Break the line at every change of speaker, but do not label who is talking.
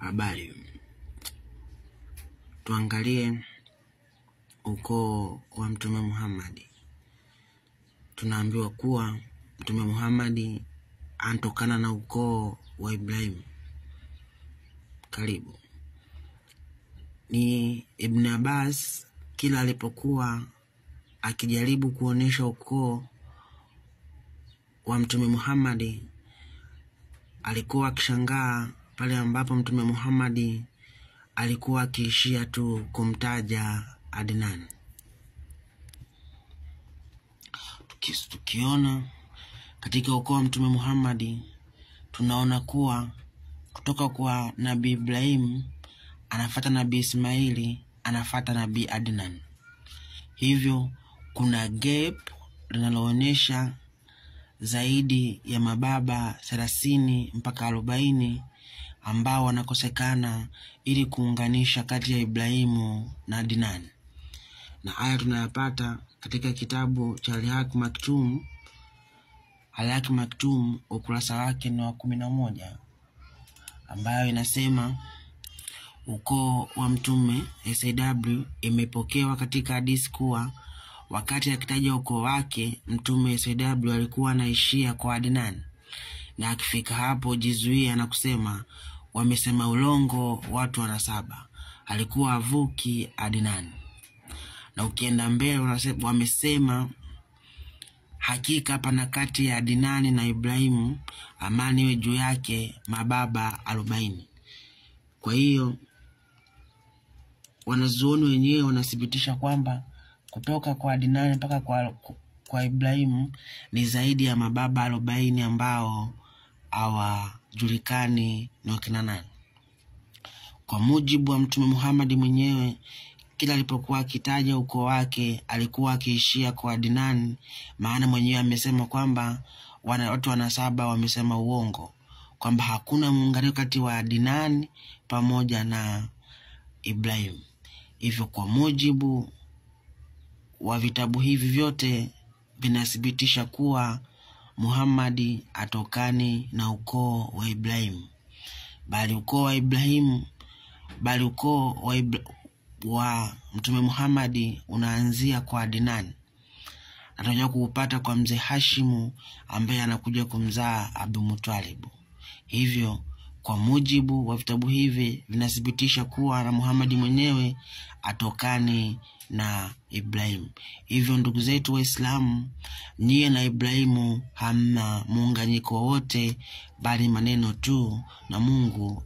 Habari. Tuangalie ukoo wa Mtume Muhammad. Tunaambiwa kuwa Mtume Muhammad anatokana na ukoo wa Ibrahim. Karibu. Ni Ibn Abbas kila alipokuwa akijaribu kuonesha ukoo wa Mtume Muhammad, alikuwa akishangaa pale ambapo Mtume Muhammad alikuwa akiishia tu kumtaja Adnan. Tukiona katika ukoo wa Mtume Muhammad, tunaona kuwa kutoka kwa Nabii Ibrahim anafuata Nabii Ismaili, anafuata Nabii Adnan. Hivyo kuna gap linaloonyesha zaidi ya mababa 30 mpaka 40 ambao wanakosekana ili kuunganisha kati ya Ibrahimu na Adnan. Na haya tunayapata katika kitabu cha Al-Haq Maktum ukurasa wake ni wa 11, ambayo inasema ukoo wa Mtume SAW imepokewa katika hadithi kuwa wakati akitaja ukoo wake, Mtume SAW alikuwa anaishia kwa Adnan, na akifika hapo jizuia na kusema wamesema ulongo watu wa nasaba, alikuwa avuki Adnan. Na ukienda mbele unasema wamesema hakika pana kati ya Adnan na Ibrahimu, amani iwe juu yake, mababa 40. Kwa hiyo wanazuoni wenyewe wanathibitisha kwamba kutoka kwa Adnan mpaka kwa Ibrahimu ni zaidi ya mababa 40 ambao hawajulikani ni wakina nani. Kwa mujibu wa Mtume Muhammad mwenyewe, kila alipokuwa akitaja ukoo wake alikuwa akiishia kwa Adnan, maana mwenyewe amesema kwamba watu wa nasaba wamesema uongo, kwamba hakuna muunganiko kati wa Adnan pamoja na Ibrahim. Hivyo kwa mujibu wa vitabu hivi vyote vinathibitisha kuwa Muhammad atokani na ukoo wa Ibrahim, bali ukoo wa Mtume Muhammad unaanzia kwa Adnan. Atakuja kuupata kwa mzee Hashimu ambaye anakuja kumzaa Abdul Muttalib. Hivyo kwa mujibu wa vitabu hivi vinathibitisha kuwa na Muhammad mwenyewe atokani na Ibrahim. Hivyo ndugu zetu Waislamu, nyie na Ibrahimu hamna muunganyiko wote, bali maneno tu, na Mungu